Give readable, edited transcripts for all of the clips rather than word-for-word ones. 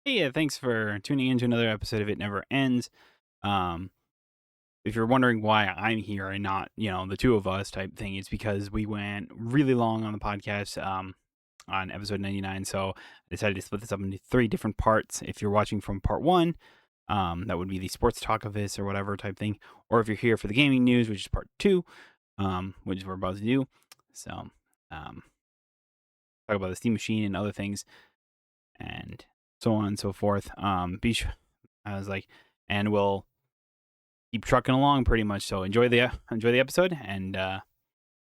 Hey, thanks for tuning in to another episode of It Never Ends. Um, if you're wondering why I'm here and not, the two of us type thing, it's because we went really long on the podcast on episode 99. So I decided to split this up into three different parts. If you're watching from part one, that would be the sports talk of this or whatever type thing. Or if you're here for the gaming news, which is part two, which we're about to do. So, talk about the Steam Machine and other things. And so on and so forth. I was like, and we'll keep trucking along pretty much. So enjoy the episode and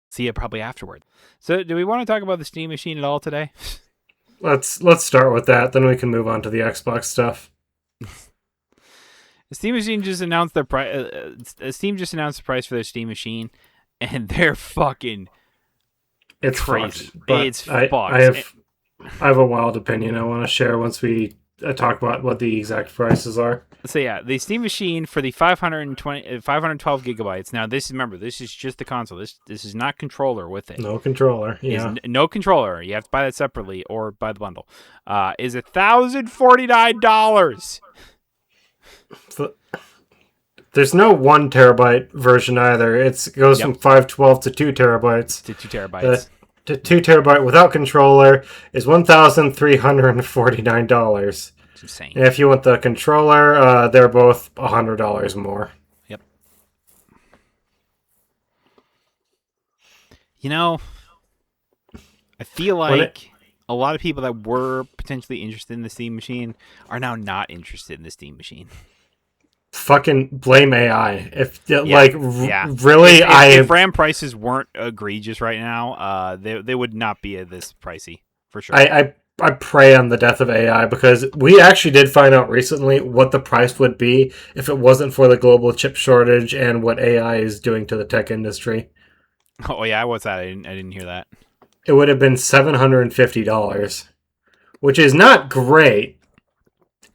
see you probably afterward. So, do we want to talk about the Steam Machine at all today? Let's start with that. Then we can move on to the Xbox stuff. The Steam Machine just announced their price. Steam just announced the price for their Steam Machine, and they're fucking. It's crazy. Fucked, It's fucked. I have a wild opinion I want to share once we talk about what the exact prices are. So yeah, the Steam Machine for the 512 gigabytes. Now this is just the console. This is not controller with it. No controller. Yeah. No controller. You have to buy that separately or buy the bundle. Is $1,049. There's no 1 terabyte version either. It goes from 512 to 2 terabytes. To 2 terabytes. To 2 terabyte without controller is $1,349. It's insane. And if you want the controller, they're both $100 more. Yep. I feel like a lot of people that were potentially interested in the Steam Machine are now not interested in the Steam Machine. Fucking blame AI. Really, if RAM prices weren't egregious right now, they would not be this pricey for sure. I prey on the death of AI because we actually did find out recently what the price would be if it wasn't for the global chip shortage and what AI is doing to the tech industry. Oh yeah, what's that? I didn't hear that. It would have been $750, which is not great.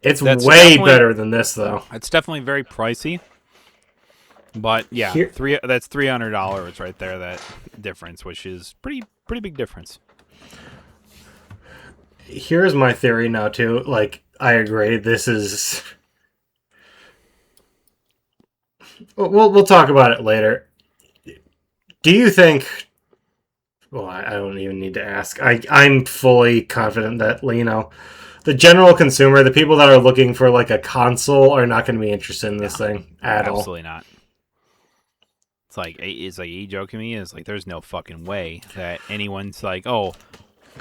That's way better than this, though. It's definitely very pricey. But yeah, that's $300 right there. That difference, which is pretty big difference. Here's my theory now, too. Like, I agree. This is. We'll talk about it later. Do you think? Well, I don't even need to ask. I'm fully confident that the general consumer, the people that are looking for like a console, are not going to be interested in this thing at all. Absolutely not. It's like you joking me? It's like there's no fucking way that anyone's like, oh,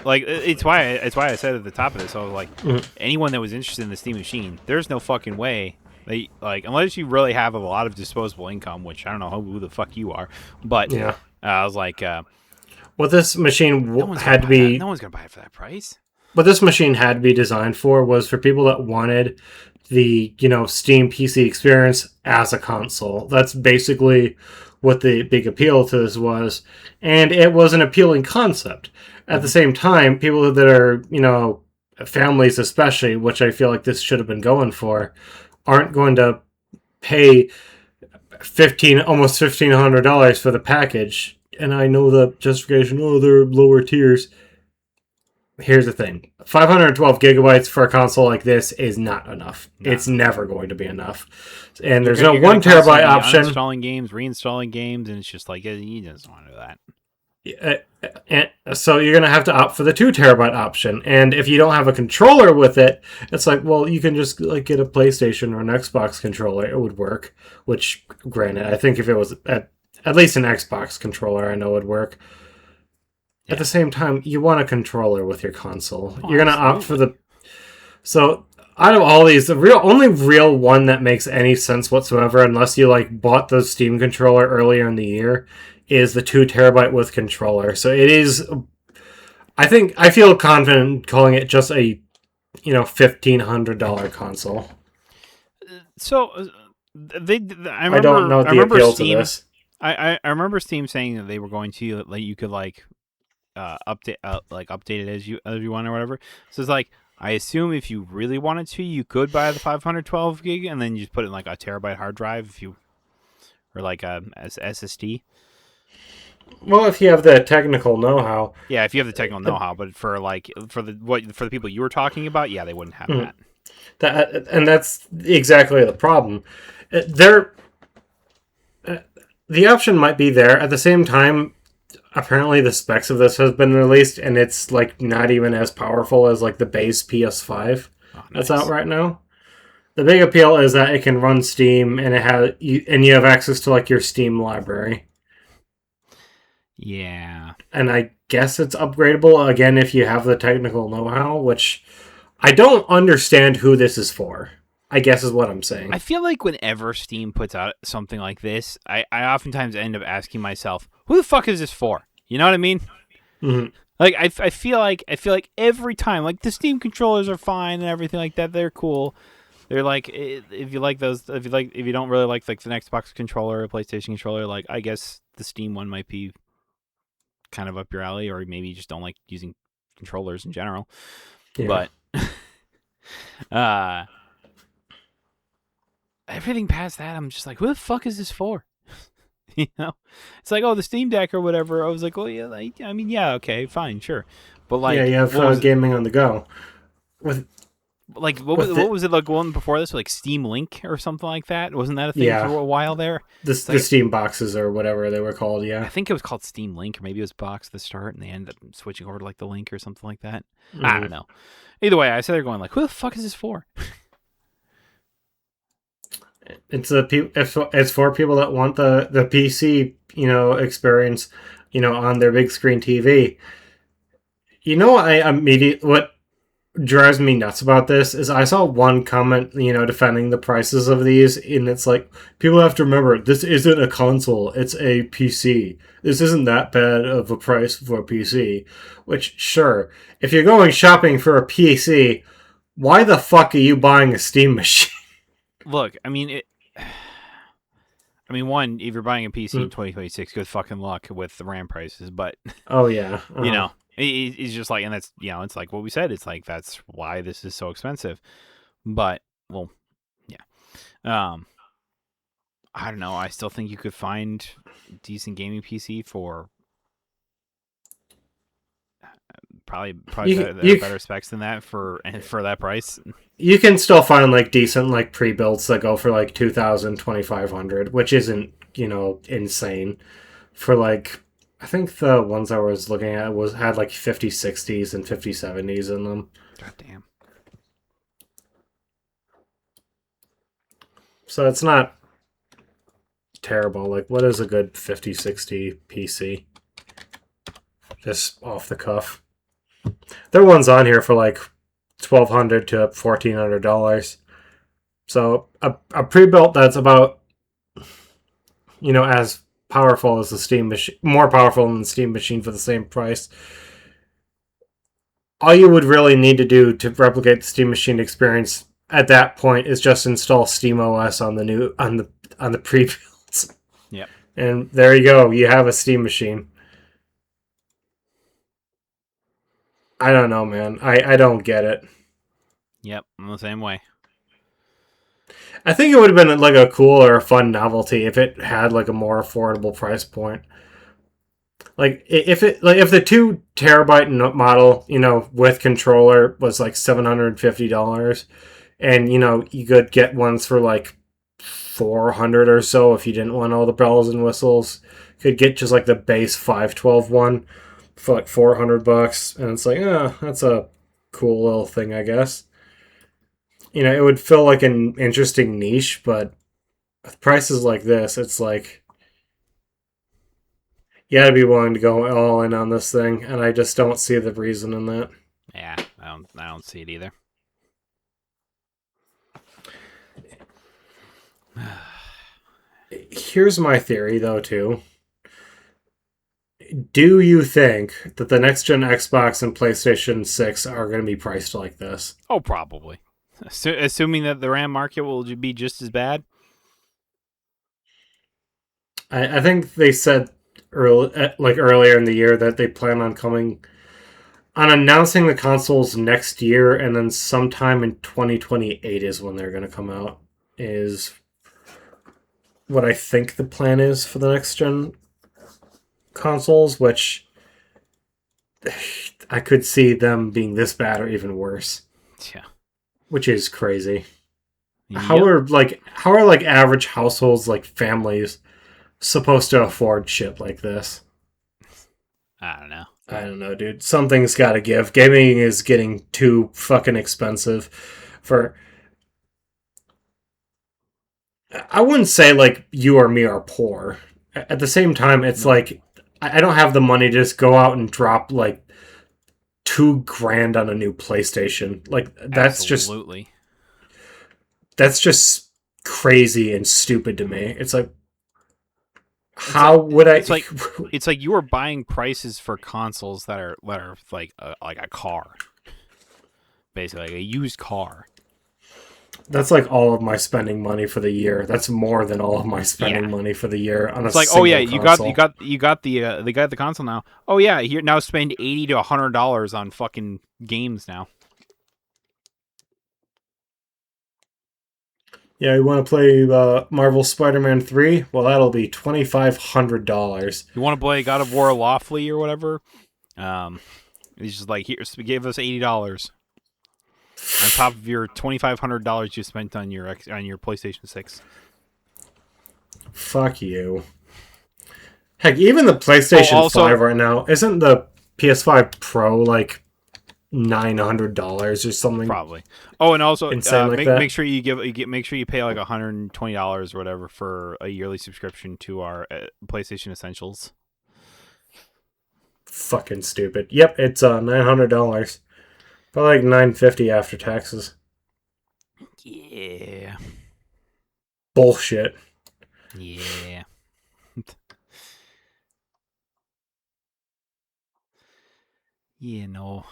like it's why I said at the top of this, I was like, anyone that was interested in the Steam Machine, there's no fucking way. They like unless you really have a lot of disposable income, which I don't know who the fuck you are, but yeah, I was like, what this machine no one's gonna buy it for that price. What this machine had to be designed for was for people that wanted the, Steam PC experience as a console. That's basically what the big appeal to this was. And it was an appealing concept. At the same time, people that are, families especially, which I feel like this should have been going for, aren't going to pay almost $1,500 for the package. And I know the justification, they're lower tiers. Here's the thing. 512 gigabytes for a console like this is not enough. No. It's never going to be enough. And there's no 1 terabyte option. Installing games, reinstalling games, and it's just like, you just want to do that. And so you're going to have to opt for the 2 terabyte option. And if you don't have a controller with it, it's like, well, you can just get a PlayStation or an Xbox controller. It would work. Which, granted, I think if it was at least an Xbox controller, I know it would work. At the same time, you want a controller with your console. You're going to opt for the... So, out of all these, the only real one that makes any sense whatsoever, unless you bought the Steam controller earlier in the year, is the 2 terabyte with controller. So it is... I feel confident calling it just a, $1,500 console. So, I don't know the appeal to this. I remember Steam saying that they were going to, you could, update it as you want or whatever. So it's like, I assume if you really wanted to, you could buy the 512 gig and then you just put it in a terabyte hard drive or a SSD. Well, if you have the technical know-how. Yeah, if you have the technical know-how, but for the people you were talking about, yeah, they wouldn't have that. And that's exactly the problem. There, the option might be there. At the same time, apparently the specs of this has been released, and it's like not even as powerful as like the base PS5 that's out right now. The big appeal is that it can run Steam, and you have access to like your Steam library. Yeah. And I guess it's upgradable again if you have the technical know-how, which I don't understand who this is for. I guess is what I'm saying. I feel like whenever Steam puts out something like this, I oftentimes end up asking myself, who the fuck is this for? You know what I mean? Mm-hmm. Like I feel like every time, like the Steam controllers are fine and everything like that, they're cool. They're like, if you like those, if you don't really like the Xbox controller or PlayStation controller, like I guess the Steam one might be kind of up your alley, or maybe you just don't like using controllers in general. Yeah. But everything past that, I'm just like, who the fuck is this for? You know, it's like, oh, the Steam Deck or whatever. I was like, well, yeah, like, I mean, yeah, okay, fine, sure, but like, yeah, you have gaming on the go. What was it like one before this, like Steam Link or something like that? Wasn't that a thing for a while there? The Steam boxes or whatever they were called, yeah. I think it was called Steam Link, or maybe it was Box at the start, and they ended up switching over to like the Link or something like that. Mm-hmm. I don't know. Either way, I said they're going like, who the fuck is this for? It's for people that want the PC, experience, on their big screen TV. What drives me nuts about this is I saw one comment, defending the prices of these, and it's like, people have to remember, this isn't a console, it's a PC. This isn't that bad of a price for a PC. Which, sure, if you're going shopping for a PC, why the fuck are you buying a Steam machine? Look, I mean, one, if you're buying a PC in 2026, good fucking luck with the RAM prices. But oh yeah, it's just like, and that's it's like what we said. It's like that's why this is so expensive. But well, yeah, I don't know. I still think you could find a decent gaming PC for probably better specs than that for that price. You can still find like decent like pre-builds that go for like 2,000, 2,500, which isn't insane. For like, I think the ones I was looking at had like 5060s and 5070s in them. God damn. So it's not terrible. Like, what is a good 5060 PC? Just off the cuff. There are ones on here for like $1,200 to $1,400. So a pre-built that's about, as powerful as the Steam machine, more powerful than the Steam machine for the same price. All you would really need to do to replicate the Steam machine experience at that point is just install SteamOS on the pre-builds. Yep. And there you go. You have a Steam machine. I don't know, man. I don't get it. Yep, I'm the same way. I think it would have been like a cool or a fun novelty if it had like a more affordable price point. Like if the 2 terabyte model, with controller was like $750, and you could get ones for like $400 or so if you didn't want all the bells and whistles. You could get just like the base 512 one for like $400, and it's like, that's a cool little thing, I guess. It would feel like an interesting niche, but with prices like this, it's like, you gotta be willing to go all in on this thing, and I just don't see the reason in that. Yeah, I don't see it either. Here's my theory, though, too. Do you think that the next gen Xbox and PlayStation 6 are going to be priced like this? Oh, probably. Assuming that the RAM market will be just as bad. I think they said earlier in the year that they plan on announcing the consoles next year, and then sometime in 2028 is when they're going to come out, is what I think the plan is for the next gen consoles, which I could see them being this bad or even worse. Yeah. which is crazy. How Yep. are like average households, like families, supposed to afford shit like this? I don't know. I don't know, dude. Something's got to give. Gaming is getting too fucking expensive for. I wouldn't say like you or me are poor. At the same time, it's No. like I don't have the money to just go out and drop like $2,000 on a new PlayStation. Like Absolutely. that's just crazy and stupid to me. It's like It's how like would I? it's like you are buying prices for consoles that are like a car, basically like a used car. That's like all of my spending money for the year. That's more than all of my Yeah. spending money for the year on It's a like, oh yeah, single console. you got the console now. Oh yeah, here now spend $80 to $100 on fucking games now. Yeah, you want to play Marvel Spider-Man 3? Well, that'll be $2,500. You want to play God of War Lawfully or whatever? He's just like, here, give us $80 on top of your $2,500 you spent on your PlayStation 6. Fuck you. Heck, even the PlayStation 5 right now, isn't the PS5 Pro like $900 or something? Probably. Oh, and also make sure make sure you pay like $120 or whatever for a yearly subscription to our PlayStation Essentials. Fucking stupid. Yep, it's $900. Probably like $950 after taxes. Yeah. Bullshit. Yeah. Yeah, no.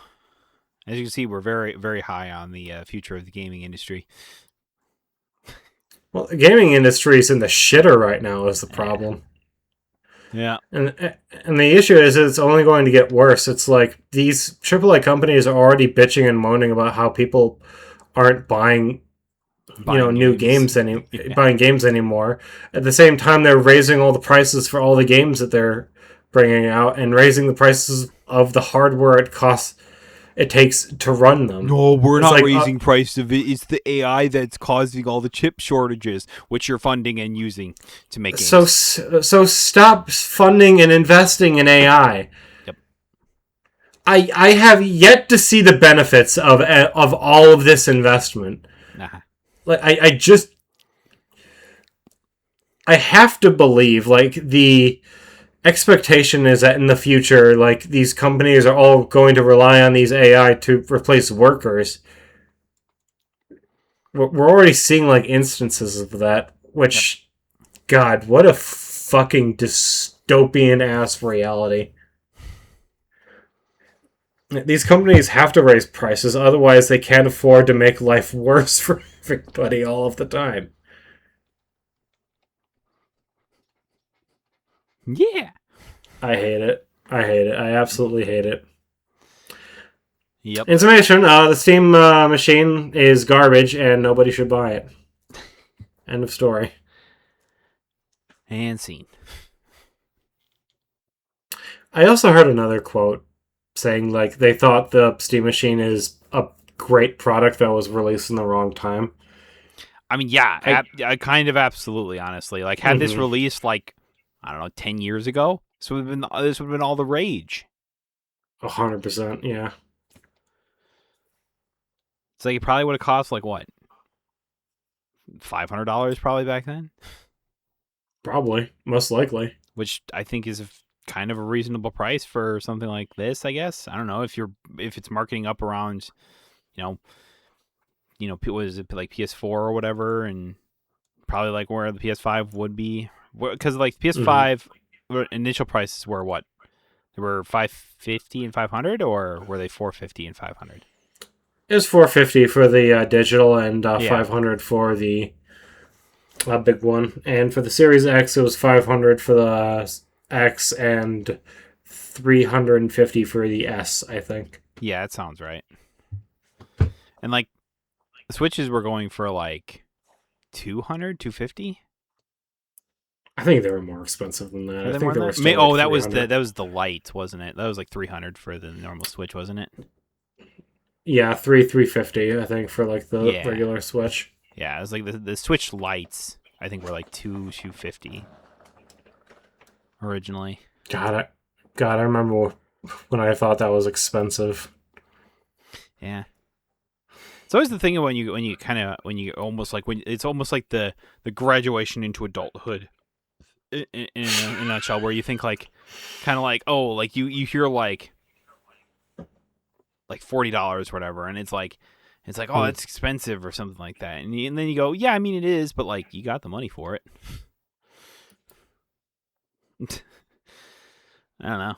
As you can see, we're very, very high on the future of the gaming industry. Well, the gaming industry is in the shitter right now is the problem. Yeah. And the issue is it's only going to get worse. It's like these AAA companies are already bitching and moaning about how people aren't buying new games buying games anymore. At the same time, they're raising all the prices for all the games that they're bringing out and raising the prices of the hardware it takes to run them. No, we're not raising price of it. It's the AI that's causing all the chip shortages, which you're funding and using to make games. So stop funding and investing in AI. Yep. I have yet to see the benefits of all of this investment. Nah. Like I have to believe like the expectation is that in the future, like these companies are all going to rely on these AI to replace workers. We're already seeing like instances of that, which, God, what a fucking dystopian ass reality. These companies have to raise prices, otherwise they can't afford to make life worse for everybody all of the time. Yeah. I hate it. I absolutely hate it. Yep. Information: the Steam machine is garbage and nobody should buy it. End of story. And scene. I also heard another quote saying like they thought the Steam machine is a great product that was released in the wrong time. I mean, yeah, I kind of absolutely, honestly. Like, had this released like, I don't know, 10 years ago, this would have been all the rage. 100%, yeah. It's like it probably would have cost like what, $500 probably back then. Probably, most likely. Which I think is kind of a reasonable price for something like this. I guess I don't know if it's marketing up around, what is it like PS4 or whatever, and probably like where the PS5 would be, because like PS5 initial prices were what? They were $550 and $500, or were they $450 and $500? It was $450 for the digital and $500 for the big one. And for the Series X, it was $500 for the X and $350 for the S, I think. Yeah, that sounds right. And like the Switches were going for like $200, $250. I think they were more expensive than that. I think they were still that was the Lite, wasn't it? That was like $300 for the normal Switch, wasn't it? Yeah, 350, I think, for like the Yeah, regular Switch. yeah. It was like the Switch Lights. I think were like 250 originally. God, I remember when I thought that was expensive. Yeah. It's always the thing when you almost like when it's almost like the graduation into adulthood in a nutshell, where you think like kind of like, oh, like you hear like $40 or whatever, and it's like oh, Hmm. that's expensive or something like that, and then you go, yeah, I mean it is, but like you got the money for it. I don't know.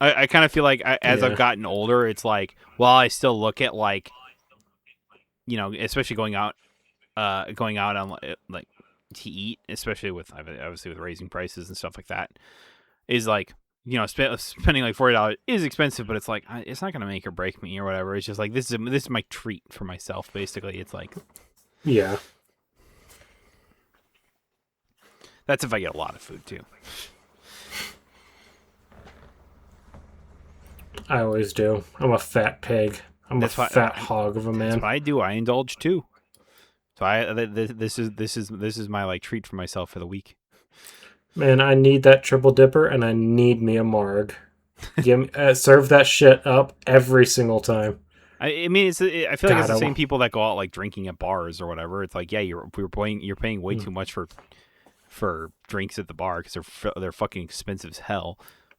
I kind of feel like as I've Yeah. gotten older, it's like, well, I still look at like, especially going out on like to eat, especially with obviously with raising prices and stuff like that, is like, spending like $40 is expensive, but it's like it's not gonna make or break me or whatever. It's just like this is my treat for myself. Basically, it's like Yeah. that's if I get a lot of food too. I always do. I'm a fat pig. I'm a That's why fat hog of a that's man. what I do. I indulge too. So this is my like treat for myself for the week. Man, I need that triple dipper and I need me a marg. Serve that shit up every single time. I mean, I feel like it's God, the same people that go out like drinking at bars or whatever. It's like, yeah, you're paying way too much for drinks at the bar because they're fucking expensive as hell.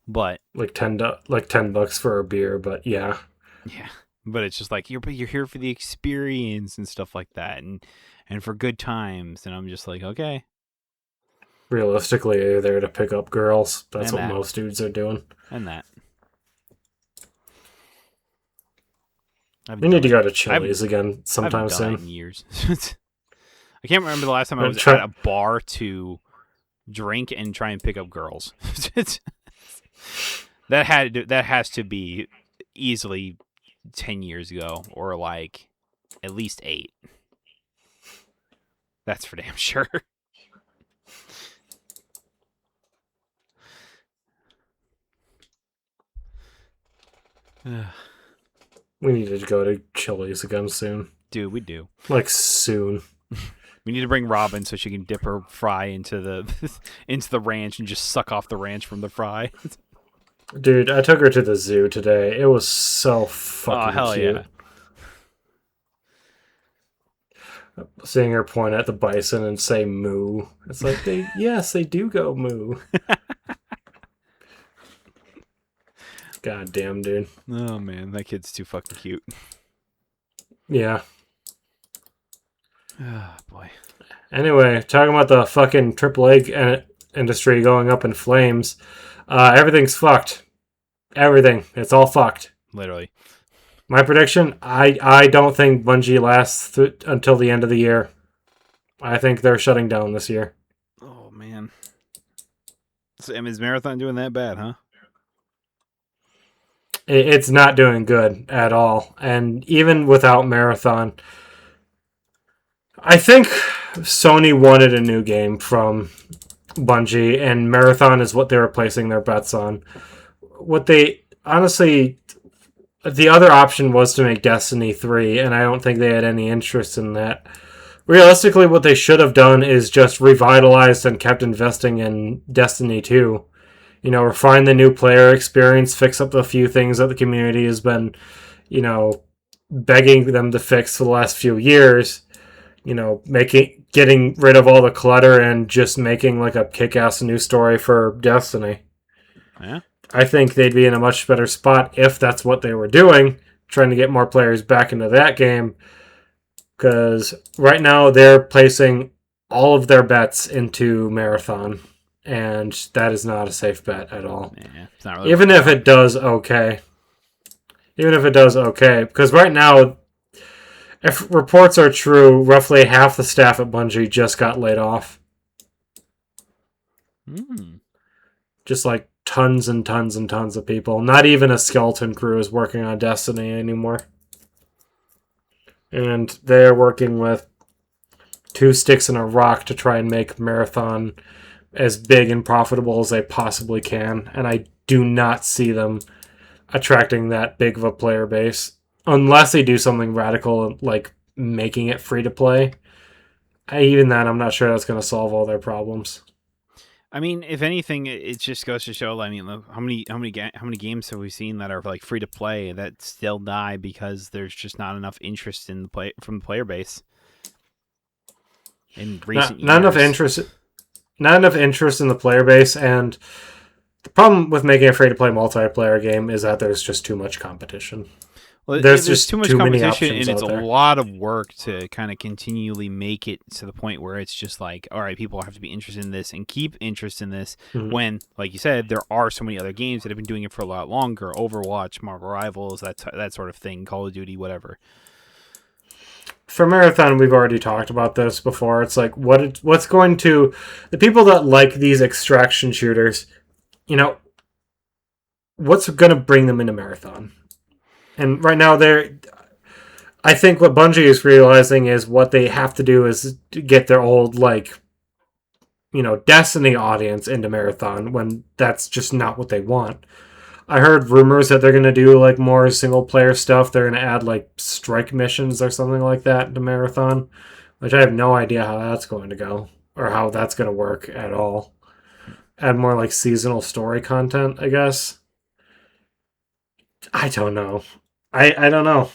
But like $10 for a beer, but yeah. yeah, but it's just like you're here for the experience and stuff like that, and for good times. And I'm just like, okay, Realistically, you're there to pick up girls. That's and what that most dudes are doing. and that. I We haven't need done to it. go to I Chili's again haven't sometime done that in soon. years. I can't remember the last time I I'm was at try- a bar to drink and try and pick up girls. That has to be easily 10 years ago, or like at least 8. That's for damn sure. we need to go to Chili's again soon. Dude, we do. Like soon. We need to bring Robin so she can dip her fry into the into the ranch and just suck off the ranch from the fry. Dude, I took her to the zoo today. It was so Oh, fucking hell cute. yeah. Seeing her point at the bison and say moo. It's like yes, they do go moo. God damn, dude. Oh man, that kid's too fucking cute. Yeah. Oh boy. Anyway, talking about the fucking AAA industry going up in flames. Everything's fucked. Everything. It's all fucked. Literally. My prediction, I don't think Bungie lasts until the end of the year. I think they're shutting down this year. Oh man. So, is Marathon doing that bad, huh? It's not doing good at all. And even without Marathon, I think Sony wanted a new game from Bungie, and Marathon is what they were placing their bets on. What they honestly, the other option was to make Destiny 3, and I don't think they had any interest in that. Realistically, what they should have done is just revitalized and kept investing in Destiny 2. Refine the new player experience, fix up the few things that the community has been, begging them to fix for the last few years. Getting rid of all the clutter and just making like a kick-ass new story for Destiny. Yeah. I think they'd be in a much better spot if that's what they were doing, trying to get more players back into that game. Because right now they're placing all of their bets into Marathon, and that is not a safe bet at all. Yeah, it's not really Even if it does okay. Because right now, if reports are true, roughly half the staff at Bungie just got laid off. Just like tons and tons and tons of people. Not even a skeleton crew is working on Destiny anymore. And they're working with 2 sticks and a rock to try and make Marathon as big and profitable as they possibly can. And I do not see them attracting that big of a player base. unless they do something radical like making it free to play. Even then, I'm not sure that's going to solve all their problems. I mean, if anything, it just goes to show. I mean, look, how many games have we seen that are like free to play that still die because there's just not enough interest in the play from the player base in recent years. Not enough interest. Not enough interest in the player base, and the problem with making a free to play multiplayer game is that there's just too much competition. Well, there's just too much competition, and it's a lot of work to kind of continually make it to the point where it's just like, all right, people have to be interested in this and keep interest in this. Mm-hmm. When, like you said, there are so many other games that have been doing it for a lot longer: Overwatch, Marvel Rivals, that sort of thing, Call of Duty, whatever. For Marathon, we've already talked about this before. It's like what's going to the people that like these extraction shooters, you know, what's going to bring them into Marathon? And right now, I think what Bungie is realizing is what they have to do is to get their old, like, you know, Destiny audience into Marathon when that's just not what they want. I heard rumors that they're going to do, like, more single-player stuff. They're going to add, like, strike missions or something like that to Marathon, which I have no idea how that's going to go or how that's going to work at all. Add more, like, seasonal story content, I guess. I don't know. I don't know.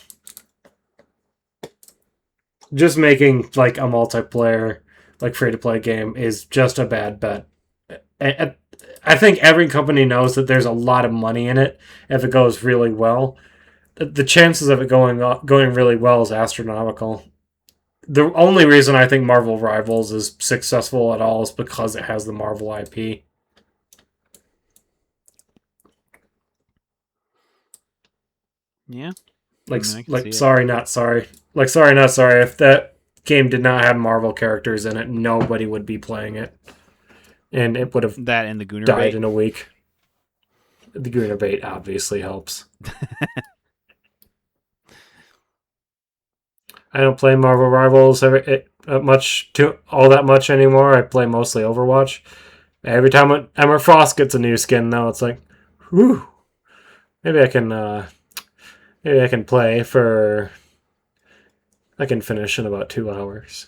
Just making like a multiplayer, like free-to-play game is just a bad bet. I think every company knows that there's a lot of money in it if it goes really well. The chances of it going really well is astronomical. The only reason I think Marvel Rivals is successful at all is because it has the Marvel IP. Yeah. Sorry, not sorry. Like, sorry, not sorry. If that game did not have Marvel characters in it, nobody would be playing it. And it would have that and the Gooner died bait in a week. The Gooner bait obviously helps. I don't play Marvel Rivals all that much anymore. I play mostly Overwatch. Every time Emma Frost gets a new skin, though, it's like, whew. Maybe I can play for... I can finish in about 2 hours.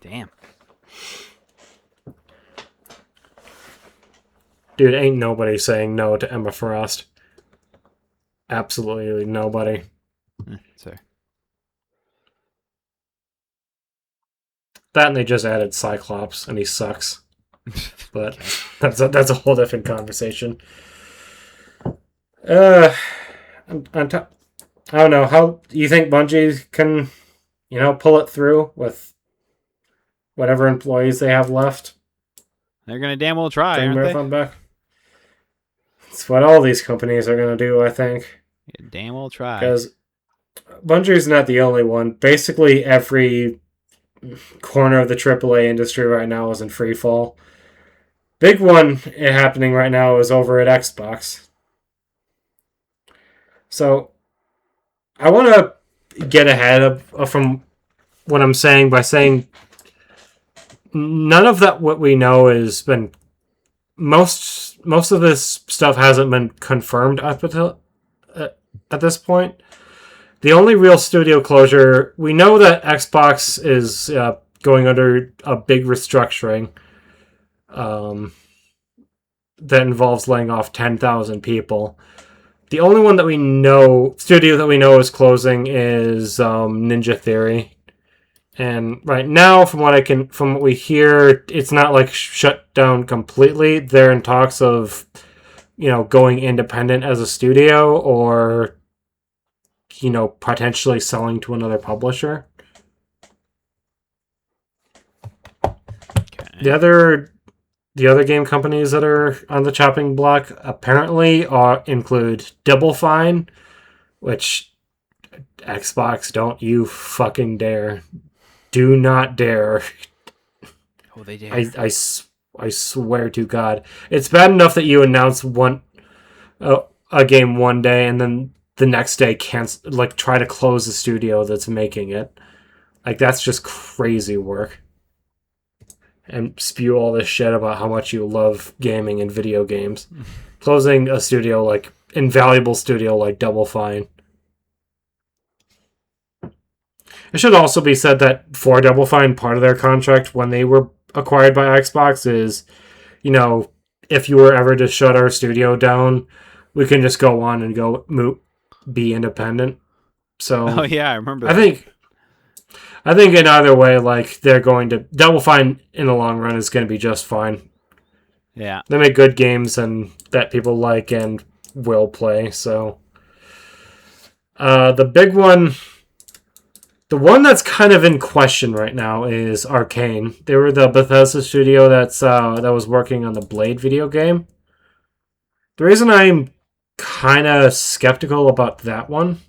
Damn. Dude, ain't nobody saying no to Emma Frost. Absolutely nobody. Sorry. That and they just added Cyclops, and he sucks. But that's a whole different conversation. I don't know. How do you think Bungie can, pull it through with whatever employees they have left? They're going to damn well try, aren't Marathon they? Back. It's what all these companies are going to do, I think. Yeah, damn well try. Because Bungie's not the only one. Basically, every corner of the AAA industry right now is in free fall. Big one happening right now is over at Xbox. So, I want to get ahead from what I'm saying by saying none of that what we know has been... Most of this stuff hasn't been confirmed up until at this point. The only real studio closure... We know that Xbox is going under a big restructuring that involves laying off 10,000 people. The only one that we know, studio that we know is closing is Ninja Theory. And right now, from what we hear, it's not like shut down completely. They're in talks of, going independent as a studio or, potentially selling to another publisher. Okay. The other game companies that are on the chopping block apparently include Double Fine, which Xbox, don't you fucking dare. Do not dare. Oh, they dare. I swear to God. It's bad enough that you announce a game one day and then the next day try to close the studio that's making it. Like, that's just crazy work. And spew all this shit about how much you love gaming and video games. Closing a studio invaluable studio like Double Fine. It should also be said that for Double Fine, part of their contract when they were acquired by Xbox is, you know, if you were ever to shut our studio down, we can just go on and be independent. Oh So yeah, I remember I that. think in either way, like they're going to Double Fine in the long run is going to be just fine. Yeah. They make good games and that people like and will play. So the big one, the one that's kind of in question right now is Arcane. They were the Bethesda studio that was working on the Blade video game. The reason I'm kind of skeptical about that one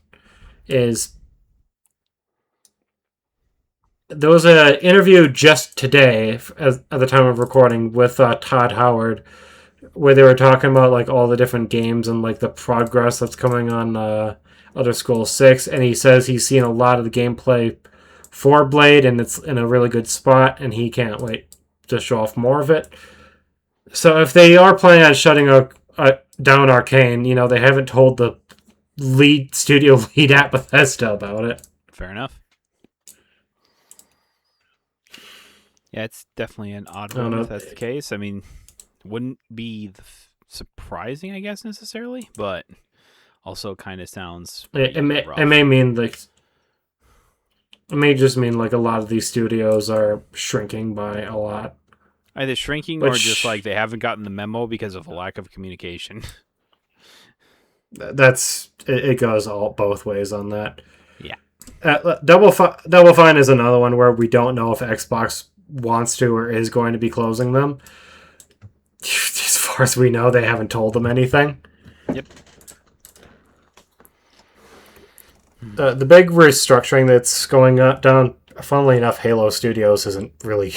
is there was an interview just today at the time of recording with Todd Howard where they were talking about like all the different games and like the progress that's coming on Elder Scrolls 6, and he says he's seen a lot of the gameplay for Blade and it's in a really good spot and he can't wait to show off more of it. So if they are planning on shutting down Arcane, you know, they haven't told the studio lead at Bethesda about it. Fair enough. Yeah, it's definitely an odd one if that's the case. I mean, wouldn't be surprising, I guess, necessarily, but also kind of sounds it may mean like it may just mean like a lot of these studios are shrinking by a lot. Either shrinking or just like they haven't gotten the memo because of a lack of communication. It goes both ways on that. Yeah. Double Fine is another one where we don't know if Xbox wants to or is going to be closing them. As far as we know, they haven't told them anything. Yep. The big restructuring that's going down, funnily enough, Halo Studios isn't really...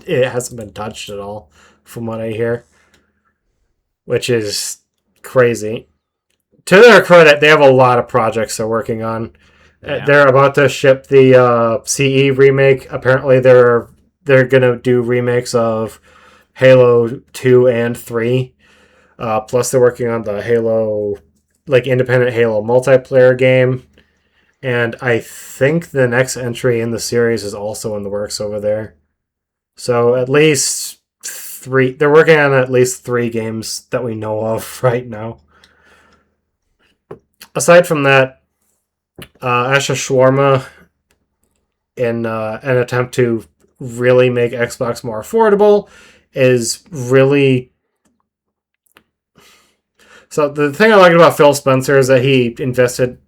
it hasn't been touched at all, from what I hear. Which is crazy. To their credit, they have a lot of projects they're working on. Yeah. They're about to ship the CE remake. Apparently, they're going to do remakes of Halo 2 and 3. Plus, they're working on the Halo, like, independent Halo multiplayer game. And I think the next entry in the series is also in the works over there. So, at least 3... They're working on at least 3 games that we know of right now. Aside from that, Asha Shawarma, in an attempt to really make Xbox more affordable, is really... So the thing I like about Phil Spencer is that he invested,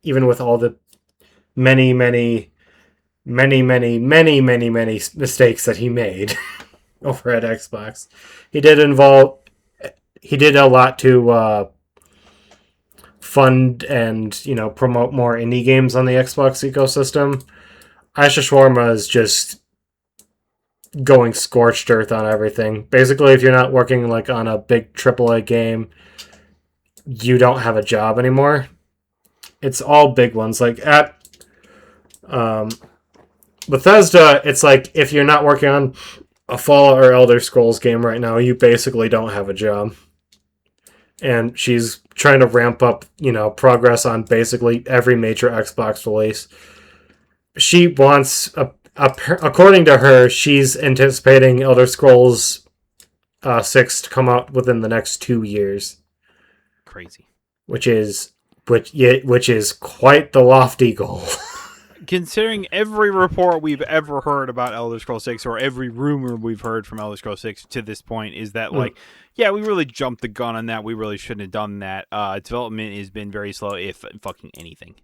even with all the many mistakes that he made over at Xbox. He did a lot to fund and, you know, promote more indie games on the Xbox ecosystem. Asha Shawarma is just going scorched earth on everything. Basically, if you're not working like on a big AAA game, you don't have a job anymore. It's all big ones. Like at Bethesda, it's like if you're not working on a Fallout or Elder Scrolls game right now, you basically don't have a job. And she's trying to ramp up, you know, progress on basically every major Xbox release. She wants, according to her, she's anticipating Elder Scrolls 6 to come out within the next 2 years. Crazy. Which is quite the lofty goal. Considering every report we've ever heard about Elder Scrolls 6 or every rumor we've heard from Elder Scrolls 6 to this point is that, like, yeah, we really jumped the gun on that. We really shouldn't have done that. Development has been very slow, if fucking anything.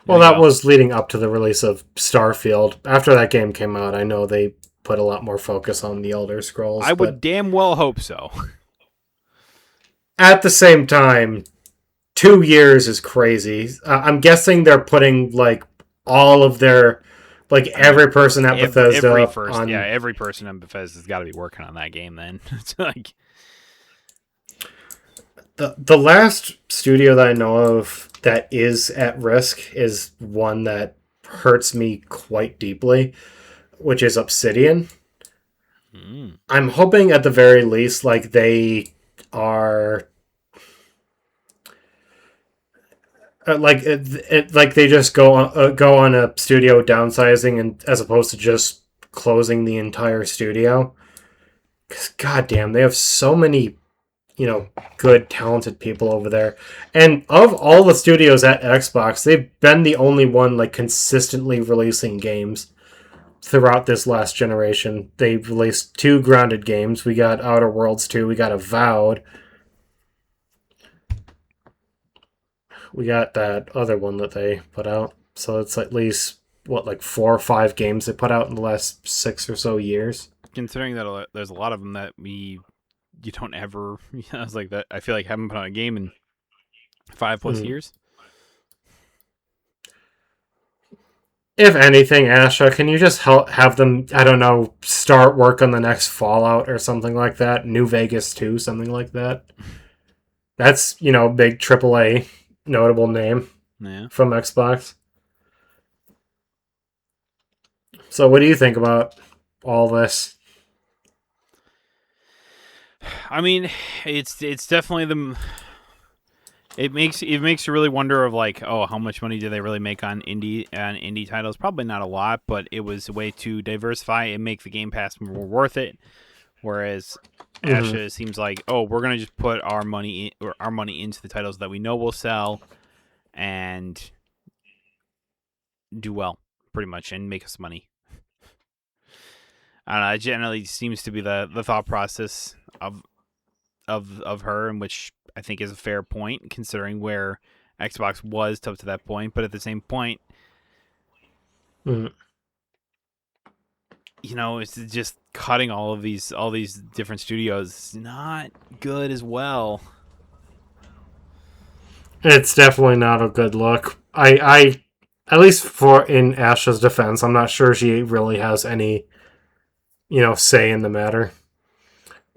Well, that was leading up to the release of Starfield. After that game came out, I know they put a lot more focus on the Elder Scrolls. I would damn well hope so. At the same time, 2 years is crazy. I'm guessing they're putting like all of their, like every person at Bethesda every person at Bethesda's got to be working on that game. Then it's like the last studio that I know of that is at risk is one that hurts me quite deeply, which is Obsidian. I'm hoping at the very least, like they are. like they just go on a studio downsizing, and as opposed to just closing the entire studio. 'Cause goddamn, they have so many, good talented people over there. And of all the studios at Xbox, they've been the only one like consistently releasing games throughout this last generation. They've released 2 Grounded games. We got Outer Worlds 2, we got Avowed. We got that other one that they put out. So it's at least, like 4 or 5 games they put out in the last 6 or so years. Considering that there's a lot of them that you don't ever, it's like that. I feel like haven't put out a game in 5+ years. If anything, Asha, can you just have them, I don't know, start work on the next Fallout or something like that? New Vegas 2, something like that. That's, big AAA notable name from Xbox. So what do you think about all this? I mean, it's definitely it makes you really wonder of like, oh, how much money do they really make on indie titles? Probably not a lot, but it was a way to diversify and make the Game Pass more worth it. Whereas Asha seems like, oh, we're gonna just put our money into the titles that we know will sell and do well, pretty much, and make us money. I don't know, it generally seems to be the thought process of her, in which I think is a fair point considering where Xbox was up to that point. But at the same point, it's just cutting all these different studios is not good as well. It's definitely not a good look. I at least in Asha's defense, I'm not sure she really has any, say in the matter.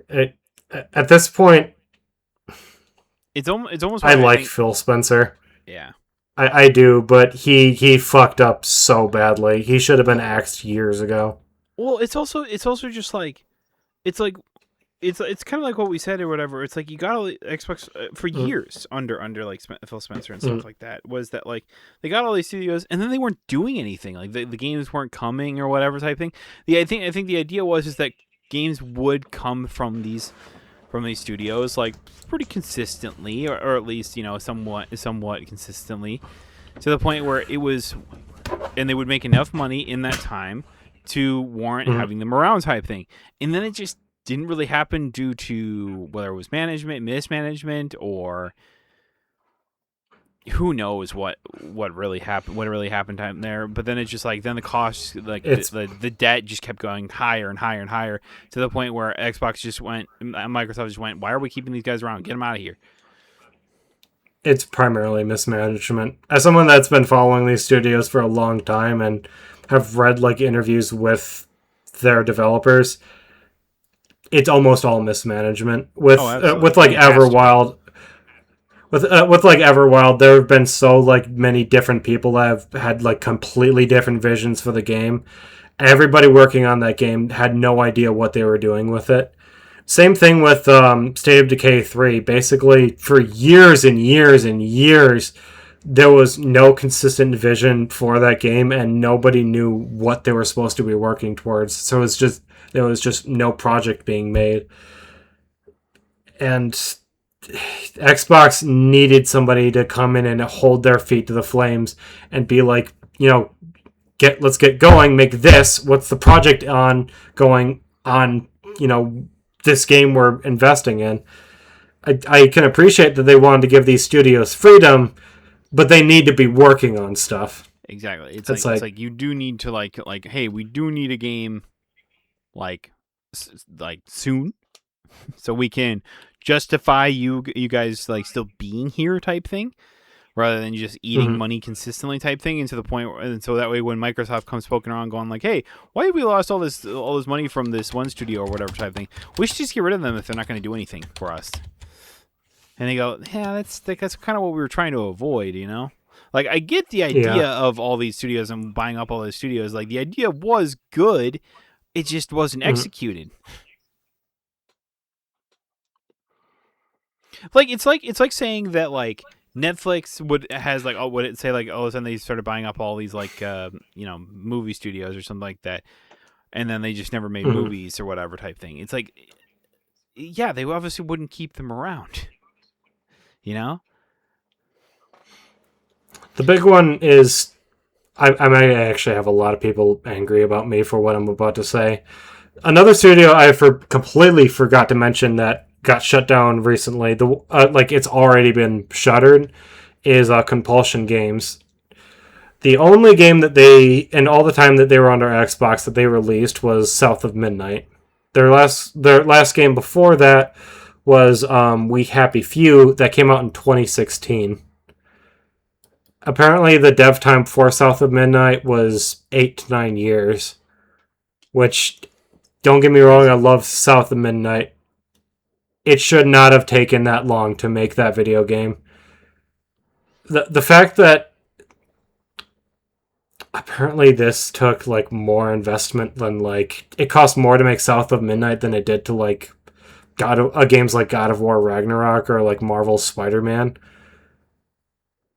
At this point, it's almost. I like Phil Spencer. Yeah, I do, but he fucked up so badly. He should have been axed years ago. Well, it's also just like, it's kind of like what we said or whatever. It's like you got all the Xbox for years under like Phil Spencer and stuff like that. Was that like they got all these studios and then they weren't doing anything. Like the games weren't coming or whatever type thing. I think the idea was that games would come from these studios like pretty consistently, or at least somewhat consistently, to the point where it was, and they would make enough money in that time to warrant having them around type thing. And then it just didn't really happen due to whether it was mismanagement, or who knows what really happened time there. But then it's just like, then the costs, like the debt just kept going higher and higher and higher, to the point where Microsoft just went, why are we keeping these guys around? Get them out of here. It's primarily mismanagement. As someone that's been following these studios for a long time and have read like interviews with their developers, it's almost all mismanagement. With like Everwild. With like Everwild, there have been so like many different people that have had like completely different visions for the game. Everybody working on that game had no idea what they were doing with it. Same thing with State of Decay 3. Basically, for years and years and years, there was no consistent vision for that game, and nobody knew what they were supposed to be working towards. So there was just no project being made. And Xbox needed somebody to come in and hold their feet to the flames and be like, let's get going, make this. What's the project going on, this game we're investing in? I can appreciate that they wanted to give these studios freedom, but they need to be working on stuff. Exactly. It's like you do need to like, hey, we do need a game like soon, so we can justify you guys like still being here type thing, rather than just eating money consistently type thing. And to the point and so that way when Microsoft comes poking around going like, hey, why have we lost all this money from this one studio or whatever type thing, we should just get rid of them if they're not going to do anything for us. And they go, yeah, that's kind of what we were trying to avoid, like, I get the idea of all these studios and buying up all these studios. Like, the idea was good, it just wasn't executed. Like it's like saying that like Netflix has like, would it say like, all of a sudden they started buying up all these like movie studios or something like that, and then they just never made movies or whatever type thing. It's like, yeah, they obviously wouldn't keep them around. The big one is, I might actually have a lot of people angry about me for what I'm about to say. Another studio I completely forgot to mention that got shut down recently, it's already been shuttered, is Compulsion Games. The only game that and all the time that they were on their Xbox that they released was South of Midnight. Their last game before that was We Happy Few, that came out in 2016. Apparently, the dev time for South of Midnight was 8 to 9 years. Which, don't get me wrong, I love South of Midnight. It should not have taken that long to make that video game. The fact that apparently this took like more investment than like it cost more to make South of Midnight than it did to like games like God of War Ragnarok or like Marvel's Spider-Man.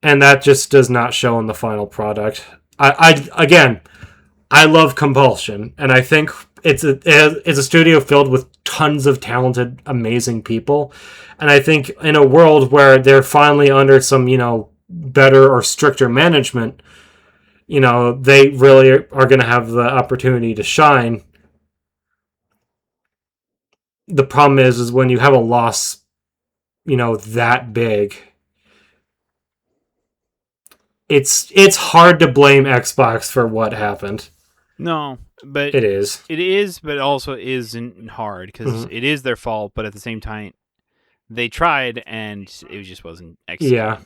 And that just does not show in the final product. I love Compulsion, and I think it's a studio filled with tons of talented, amazing people. And I think in a world where they're finally under some, better or stricter management, they really are going to have the opportunity to shine. The problem is when you have a loss, that big, it's hard to blame Xbox for what happened. No, but it is. It is, but also isn't hard because it is their fault. But at the same time, they tried and it just wasn't executed. Yeah.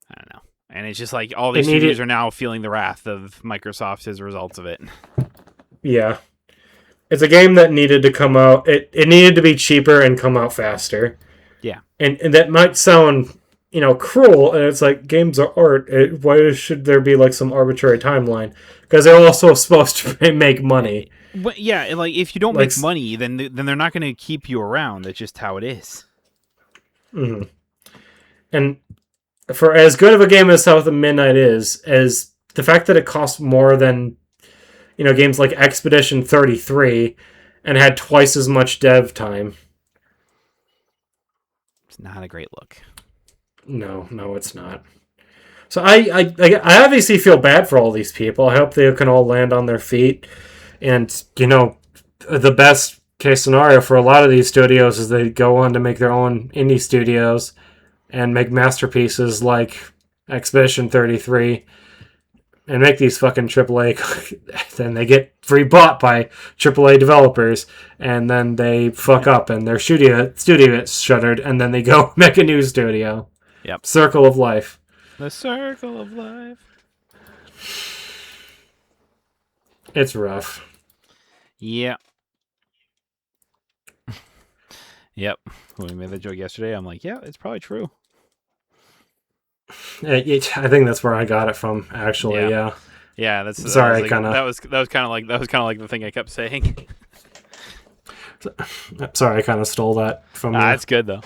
I don't know. And it's just like all these studios are now feeling the wrath of Microsoft as a result of it. Yeah. It's a game that needed to come out. It needed to be cheaper and come out faster. Yeah. And that might sound, cruel. And it's like, games are art. Why should there be like some arbitrary timeline? Because they're also supposed to make money. But yeah, like if you don't make money, then they're not going to keep you around. That's just how it is. Mm-hmm. And for as good of a game as South of Midnight is, as the fact that it costs more than, games like Expedition 33 and had twice as much dev time. It's not a great look. No, it's not. So I obviously feel bad for all these people. I hope they can all land on their feet. And, the best case scenario for a lot of these studios is they go on to make their own indie studios and make masterpieces like Expedition 33 and make these fucking AAA. Then they get rebought by AAA developers, and then they fuck up and their studio gets shuttered, and then they go make a new studio. Yep. Circle of life. The circle of life. It's rough. Yeah. Yep. When we made that joke yesterday, I'm like, yeah, it's probably true. I think that's where I got it from, actually. Yeah. Yeah, that's sorry. That was kind of like the thing I kept saying. Sorry, I kind of stole that from you. That's good though.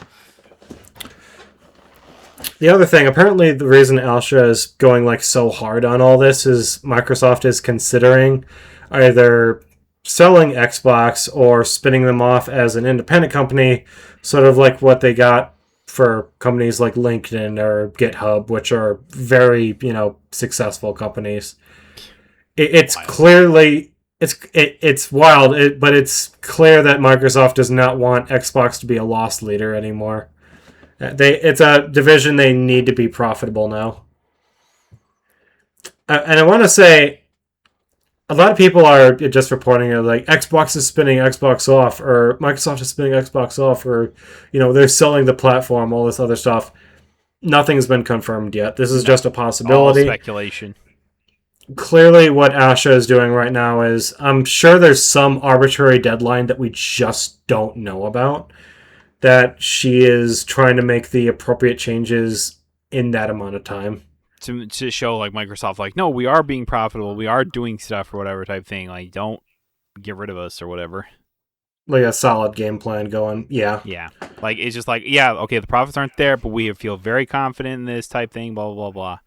The other thing, apparently, the reason Alsha is going like so hard on all this is Microsoft is considering either selling Xbox or spinning them off as an independent company, sort of like what they got for companies like LinkedIn or GitHub, which are very, successful companies. It's clearly it's wild, but it's clear that Microsoft does not want Xbox to be a loss leader anymore. It's a division they need to be profitable now. And I want to say, a lot of people are just reporting it like Xbox is spinning Xbox off, or Microsoft is spinning Xbox off, or they're selling the platform, all this other stuff. Nothing's been confirmed yet. This is just a possibility. All speculation. Clearly, what Asha is doing right now is, I'm sure there's some arbitrary deadline that we just don't know about, that she is trying to make the appropriate changes in that amount of time. To show like Microsoft, like, no, we are being profitable, we are doing stuff or whatever type thing. Like, don't get rid of us or whatever. like a solid game plan going. Yeah. Yeah. Like, it's just like, yeah, okay, the profits aren't there, but we feel very confident in this type thing, blah, blah, blah,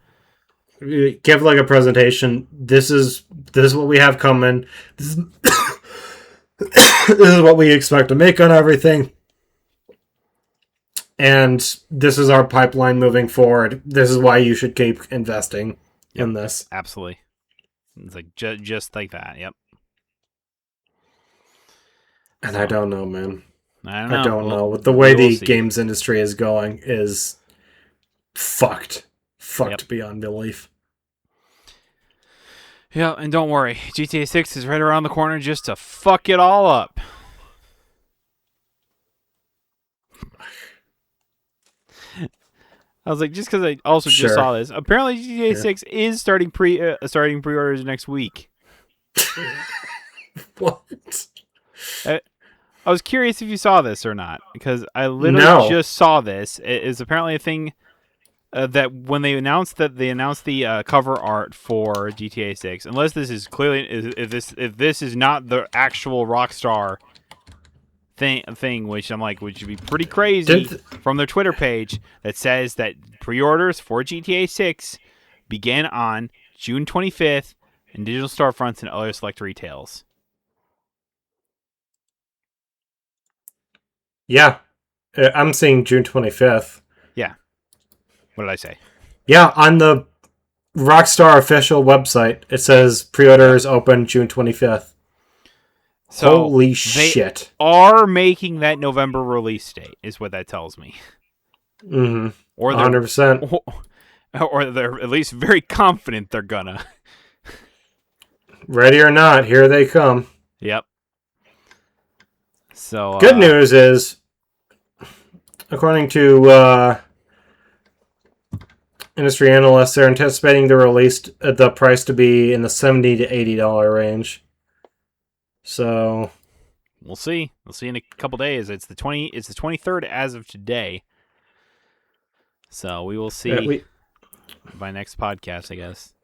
Give like a presentation. This is what we have coming. This is, this is what we expect to make on everything. And this is our pipeline moving forward. This is why you should keep investing in this. Absolutely. It's like just like that. Yep. And I don't know, man. I don't know. The way the games industry is going is fucked. Fucked beyond belief. Yeah, and don't worry. GTA 6 is right around the corner just to fuck it all up. I was like, just because I also just saw this. Apparently, GTA 6 is starting pre-orders next week. What? I was curious if you saw this or not, because I literally just saw this. It is apparently a thing that when they announced the cover art for GTA 6, unless this is clearly if this is not the actual Rockstar thing, which I'm like, which would be pretty crazy, from their Twitter page that says that pre-orders for GTA 6 begin on June 25th in digital storefronts and other select retails. Yeah, I'm seeing June 25th. Yeah. What did I say? Yeah, on the Rockstar official website, it says pre-orders open June 25th. So holy shit. They are making that November release date, is what that tells me. Mm-hmm. Or 100%. Or they're at least very confident they're gonna. Ready or not, here they come. Yep. So good news is, according to industry analysts, they're anticipating the price to be in the $70 to $80 range. So we'll see. We'll see in a couple days. It's the 23rd as of today. So we will see by next podcast, I guess.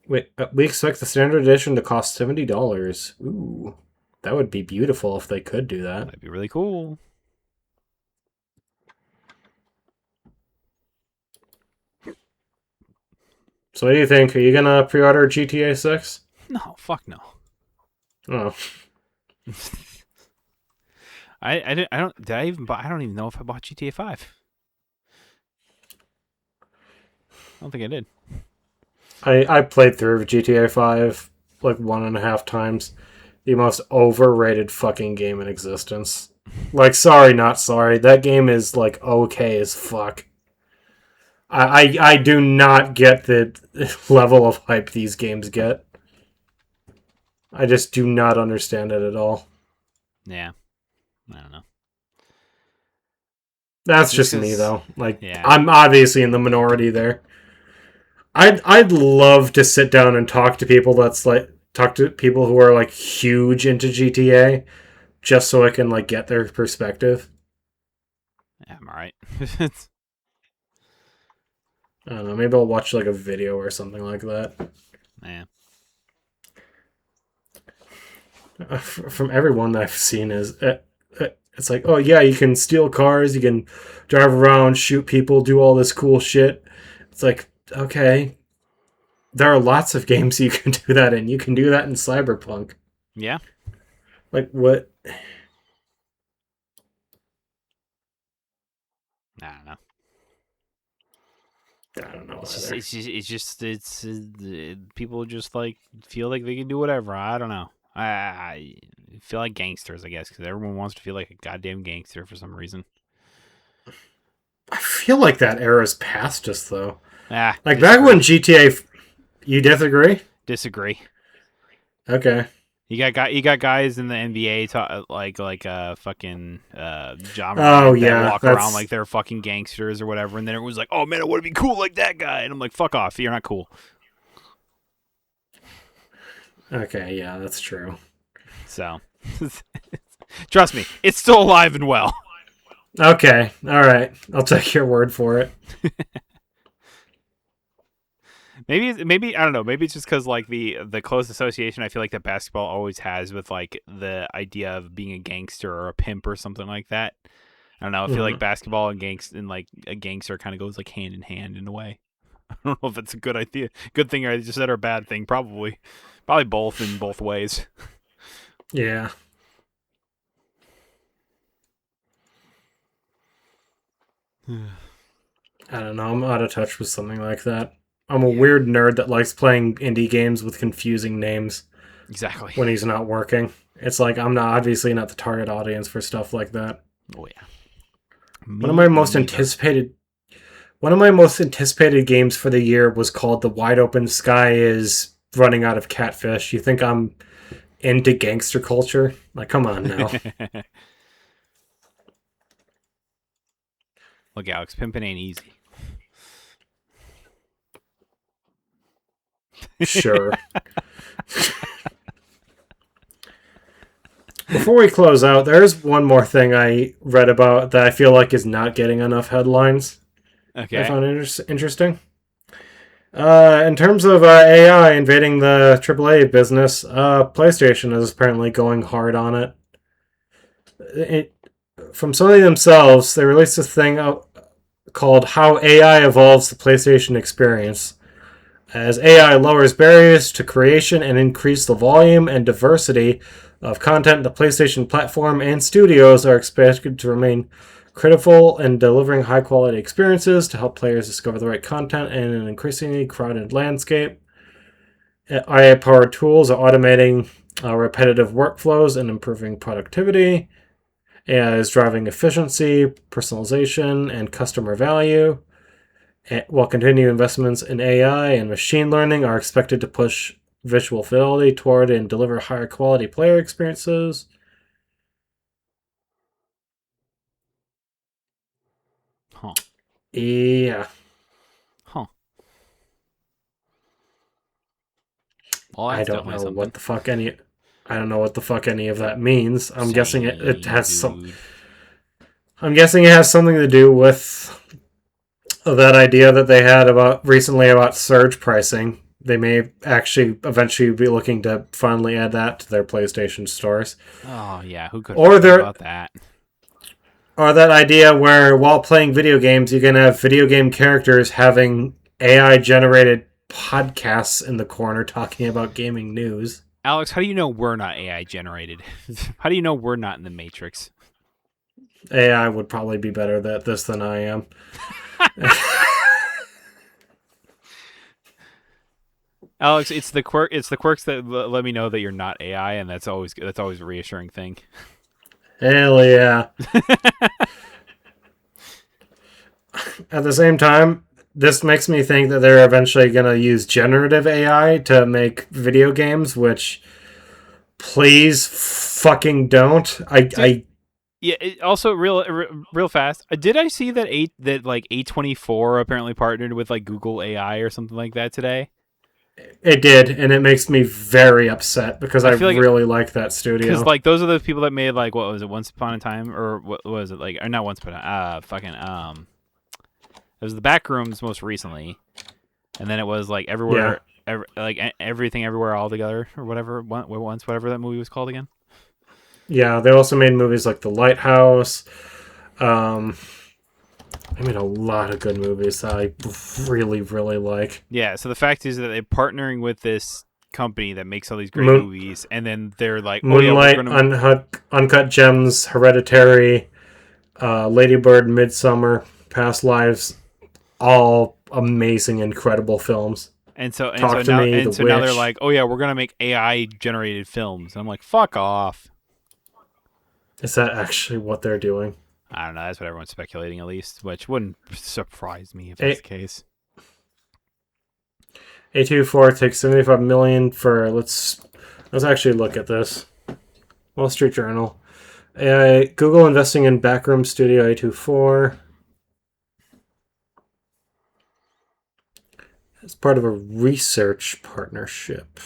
We expect the standard edition to cost $70. Ooh. That would be beautiful if they could do that. That'd be really cool. So what do you think? Are you gonna pre-order GTA 6? No, fuck no. Oh. I don't even know if I bought GTA 5. I don't think I did. I played through GTA 5 like 1.5 times. The most overrated fucking game in existence. Like, sorry, not sorry. That game is like okay as fuck. I do not get the level of hype these games get. I just do not understand it at all. Yeah. I don't know. That's just me though. Like, yeah. I'm obviously in the minority there. I'd love to sit down and talk to people who are like huge into GTA, just so I can like get their perspective. Yeah, I'm alright. I don't know. Maybe I'll watch like a video or something like that. Yeah. From everyone that I've seen is it's like, oh yeah, you can steal cars, you can drive around, shoot people, do all this cool shit. It's like, okay, there are lots of games you can do that in. You can do that in Cyberpunk. Yeah. Like what? I don't know. I don't know. It's people just like feel like they can do whatever. I don't know. I feel like gangsters, I guess, because everyone wants to feel like a goddamn gangster for some reason. I feel like that era's past us, though. Like disagree. Back when GTA, you disagree? Disagree. Okay. You got guys in the NBA like fucking John that walk around like they're fucking gangsters or whatever, and then everyone's like, "Oh man, I want to be cool like that guy," and I'm like, "Fuck off, you're not cool." Okay, yeah, that's true. So, trust me, it's still alive and well. Okay, all right, I'll take your word for it. maybe I don't know. Maybe it's just because like the close association I feel like that basketball always has with like the idea of being a gangster or a pimp or something like that. I don't know. I feel like Mhm. basketball and like a gangster kind of goes like hand in hand in a way. I don't know if it's a good idea, good thing I just said or a bad thing. Probably both in both ways. Yeah. I don't know. I'm out of touch with something like that. I'm a Yeah, weird nerd that likes playing indie games with confusing names exactly. when he's not working. It's like I'm not obviously not the target audience for stuff like that. Oh yeah, One of my me most neither. anticipated One of my most anticipated games for the year was called The Wide Open Sky is Running Out of Catfish. You think I'm into gangster culture? Like, come on now. Look, Alex, pimping ain't easy. Sure. Before we close out, there's one more thing I read about that I feel like is not getting enough headlines. I Okay. found interesting. In terms of AI invading the AAA business, PlayStation is apparently going hard on it. It from Sony themselves, they released this thing called "How AI Evolves the PlayStation Experience." As AI lowers barriers to creation and increase the volume and diversity of content, the PlayStation platform and studios are expected to remain critical in delivering high quality experiences to help players discover the right content in an increasingly crowded landscape. AI powered tools are automating repetitive workflows and improving productivity. AI is driving efficiency, personalization, and customer value. While continued investments in AI and machine learning are expected to push visual fidelity toward and deliver higher quality player experiences. Huh. Yeah, Huh. Well, I that's don't definitely know something. what the fuck any. I don't know what the fuck any of that means. It Same, has some. dude. I'm guessing it has something to do with that idea that they had about recently about surge pricing. They may actually eventually be looking to finally add that to their PlayStation stores. Oh yeah, who could Or forget there about that? or that idea where while playing video games you can have video game characters having AI generated podcasts in the corner talking about gaming news. Alex, how do you know we're not AI generated? How do you know we're not in the Matrix? AI would probably be better at this than I am. Alex, it's the quirk. It's the quirks that let me know that you're not AI, and that's always a reassuring thing. Hell yeah. At the same time, this makes me think that they're eventually going to use generative AI to make video games, which please fucking don't. Did yeah. Also, real fast. Did I see that like A24 apparently partnered with like Google AI or something like that today? it did, and it makes me very upset because I I feel like really like that because studio. like those are the people that made like what was it Once Upon a Time or what was it like or not Once Upon a fucking it was the Backrooms most recently, and then it was like Yeah. everything everywhere all together or whatever once whatever that movie was called again. Yeah, they also made movies like The Lighthouse. Um, they made a lot of good movies that I really, really like. Yeah, so the fact is that they're partnering with this company that makes all these great Moon, movies, and then they're like, "Oh yeah, we're Moonlight, gonna." Uncut Gems, Hereditary, Ladybird, Midsummer, Past Lives, all amazing, incredible films. Talk to Me, The So now they're Witch. like, "Oh yeah, we're gonna make AI generated films." And I'm like, "Fuck off." Is that actually what they're doing? I don't know. That's what everyone's speculating, at least, which wouldn't surprise me if that's A the case. A24 takes 75 million for let's actually look at this. Wall Street Journal. Google investing in Backroom Studio A24 as part of a research partnership.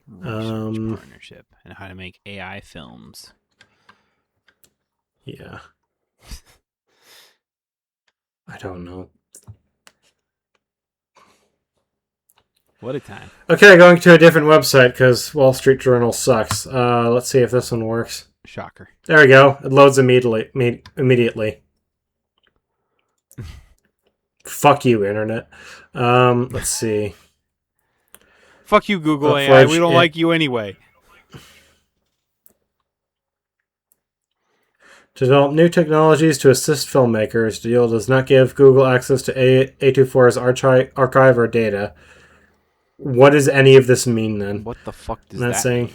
Research Um, partnership and how to make AI films. yeah, I don't know. What a time. Okay, going to a different website because Wall Street Journal sucks. Let's see if this one works. Shocker. There we go. It loads immediately. Fuck you, internet. Let's see. Fuck you, Google AI. We don't like you anyway. To develop new technologies to assist filmmakers, the deal does not give Google access to A24's archive or data. What does any of this mean then? What the fuck does that saying? mean?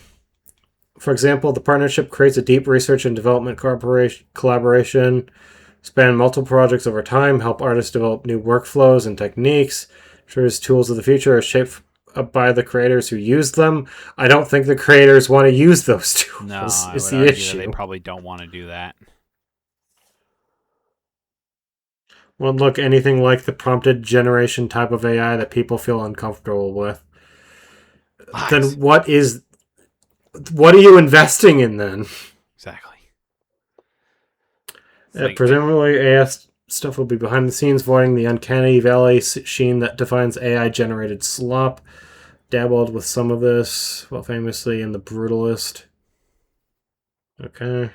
For example, the partnership creates a deep research and development collaboration, span multiple projects over time, help artists develop new workflows and techniques, ensures tools of the future are shaped by the creators who use them. I don't think the creators want to use those tools. No, I is would the argue issue. that they probably don't want to do that. Won't look anything like the prompted generation type of AI that people feel uncomfortable with. Lies. Then what are you investing in then? Exactly. Presumably AI stuff will be behind the scenes, avoiding the uncanny valley sheen that defines AI generated slop. Dabbled with some of this, well, famously in The Brutalist. Okay.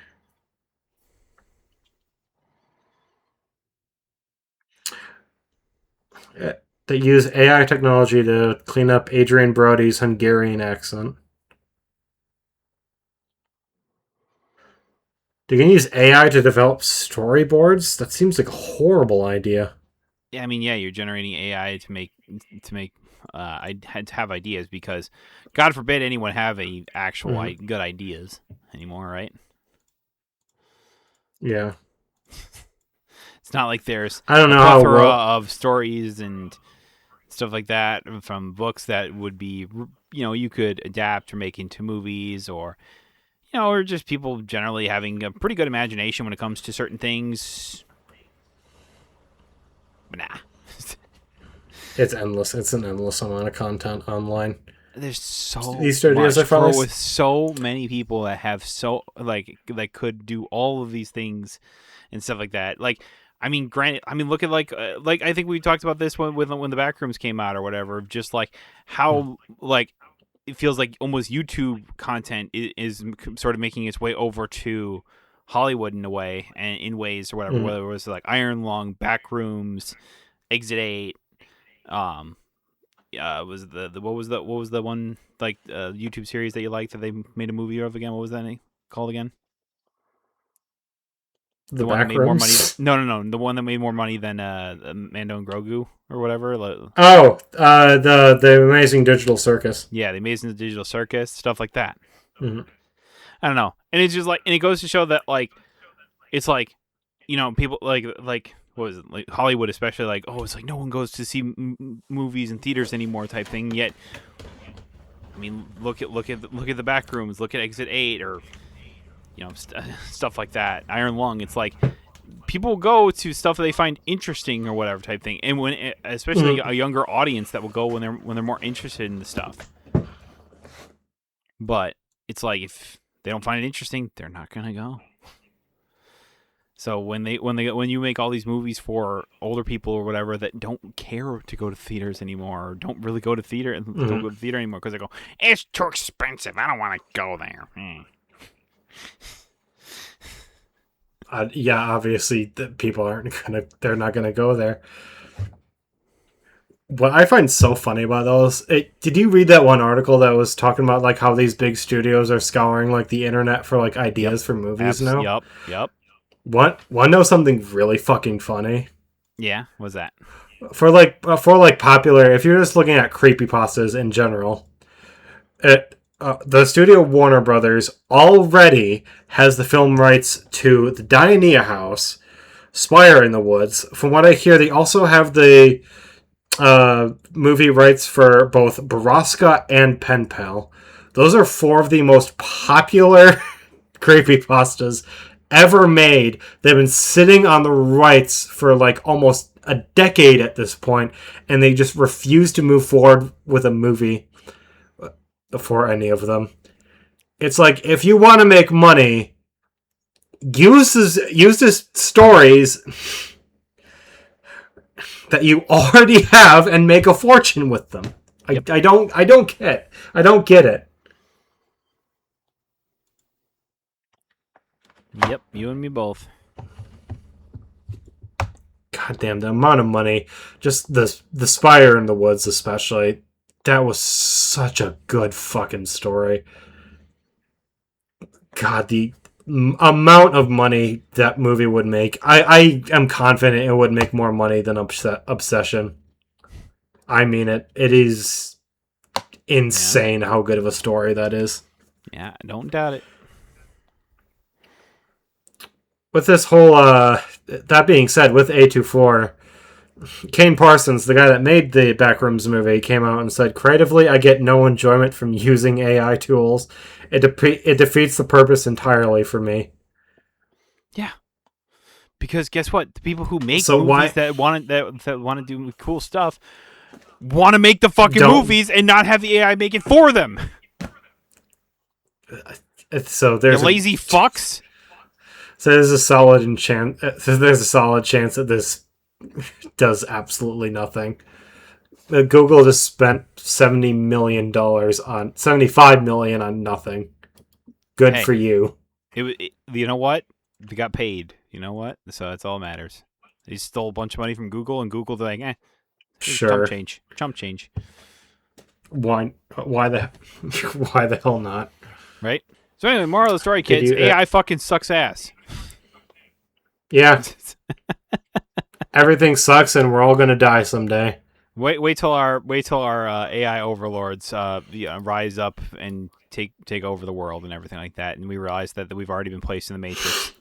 They use AI technology to clean up Adrian Brody's Hungarian accent. They can use AI to develop storyboards? That seems like a horrible idea. Yeah, I mean, yeah, you're generating AI to make I had to have ideas because, God forbid, anyone have any actual good ideas anymore, right? Yeah. It's not like there's I don't know a plethora of stories and stuff like that from books that would be, you could adapt or make into movies, or or just people generally having a pretty good imagination when it comes to certain things. But nah. It's endless. It's an endless amount of content online. There's so these studios much with so many people that have that could do all of these things and stuff like that. Like, I mean, granted, look at like I think we talked about this when the Backrooms came out or whatever. Just like how it feels like almost YouTube content is sort of making its way over to Hollywood in a way, and in ways or whatever. Whether it was like Iron Lung, Backrooms, Exit 8. Was what was the one YouTube series that you liked that they made a movie of again? What was that called again? The one that made more money. Backrooms? No, the one that made more money than Mando and Grogu or whatever. The Amazing Digital Circus. Yeah, the Amazing Digital Circus, stuff like that. Mm-hmm. I don't know, and it's just and it goes to show that it's people what was it, like Hollywood especially, it's like no one goes to see movies in theaters anymore type thing. Yet, I mean, look at the Backrooms, look at Exit 8, or stuff like that. Iron Lung. It's like people go to stuff that they find interesting or whatever type thing, and when especially a younger audience that will go when they're more interested in the stuff. But it's like if they don't find it interesting, they're not gonna go. So when you make all these movies for older people or whatever that don't care to go to theaters anymore, or don't really go to theater anymore because they go, it's too expensive, I don't want to go there. Yeah, obviously people they're not gonna go there. What I find so funny about those, did you read that one article that was talking about how these big studios are scouring the internet for ideas for movies now? Yep. Want to know something really fucking funny? Yeah, what's that? For popular, if you're just looking at creepypastas in general, the studio Warner Brothers already has the film rights to the Diania House, Spire in the Woods. From what I hear, they also have the movie rights for both Baraska and Pen Pal. Those are 4 of the most popular creepypastas ever made. They've been sitting on the rights for almost a decade at this point, and they just refuse to move forward with a movie for any of them. It's like, if you want to make money, use the stories that you already have and make a fortune with them. Yep. I don't get it. Yep, you and me both. God damn, the amount of money, just the Spire in the Woods especially, that was such a good fucking story. God, the amount of money that movie would make, I am confident it would make more money than Obsession. I mean it. It is insane how good of a story that is. Yeah, I don't doubt it. With this whole, that being said, with A24, Kane Parsons, the guy that made the Backrooms movie, came out and said, creatively, I get no enjoyment from using AI tools. It defeats the purpose entirely for me. Yeah. Because guess what? The people who make So movies that want to do cool stuff want to make the fucking movies and not have the AI make it for them. So there's lazy fucks. So there's a solid chance. There's a solid chance that this does absolutely nothing. Google just spent $75 million on nothing. Good for you. You know what? They got paid. You know what? So that's all that matters. They stole a bunch of money from Google, and Google's like, sure, chump change. Why the hell not? Right. So anyway, moral of the story, kids: AI fucking sucks ass. Yeah. Everything sucks, and we're all gonna die someday. Wait till our AI overlords rise up and take over the world and everything like that, and we realize that we've already been placed in the Matrix.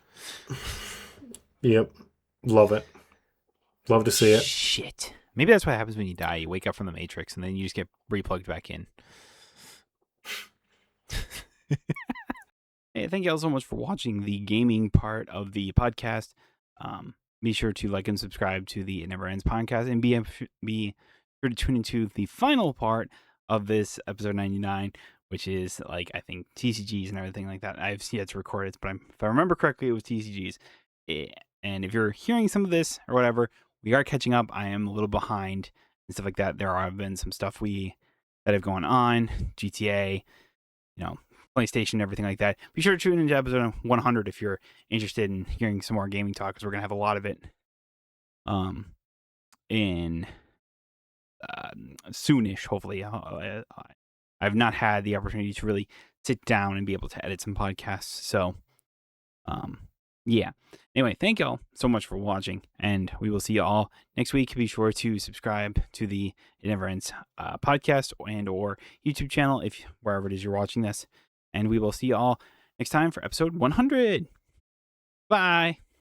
Yep, love it. Love to see it. Shit. Maybe that's what happens when you die. You wake up from the Matrix, and then you just get replugged back in. Hey, thank you all so much for watching the gaming part of the podcast. Be sure to like and subscribe to the It Never Ends podcast, and be sure to tune into the final part of this episode 99, which is I think TCGs and everything like that. I've yet to record it, but if I remember correctly, it was TCGs. And if you're hearing some of this or whatever, we are catching up. I am a little behind and stuff like that. There have been some stuff that have gone on, GTA, PlayStation, everything like that. Be sure to tune into episode 100 if you're interested in hearing some more gaming talk, because we're gonna have a lot of it in soonish, hopefully. I've not had the opportunity to really sit down and be able to edit some podcasts, so yeah. Anyway, thank y'all so much for watching, and we will see you all next week. Be sure to subscribe to the It Never Ends podcast and or YouTube channel, wherever it is you're watching this. And we will see you all next time for episode 100. Bye.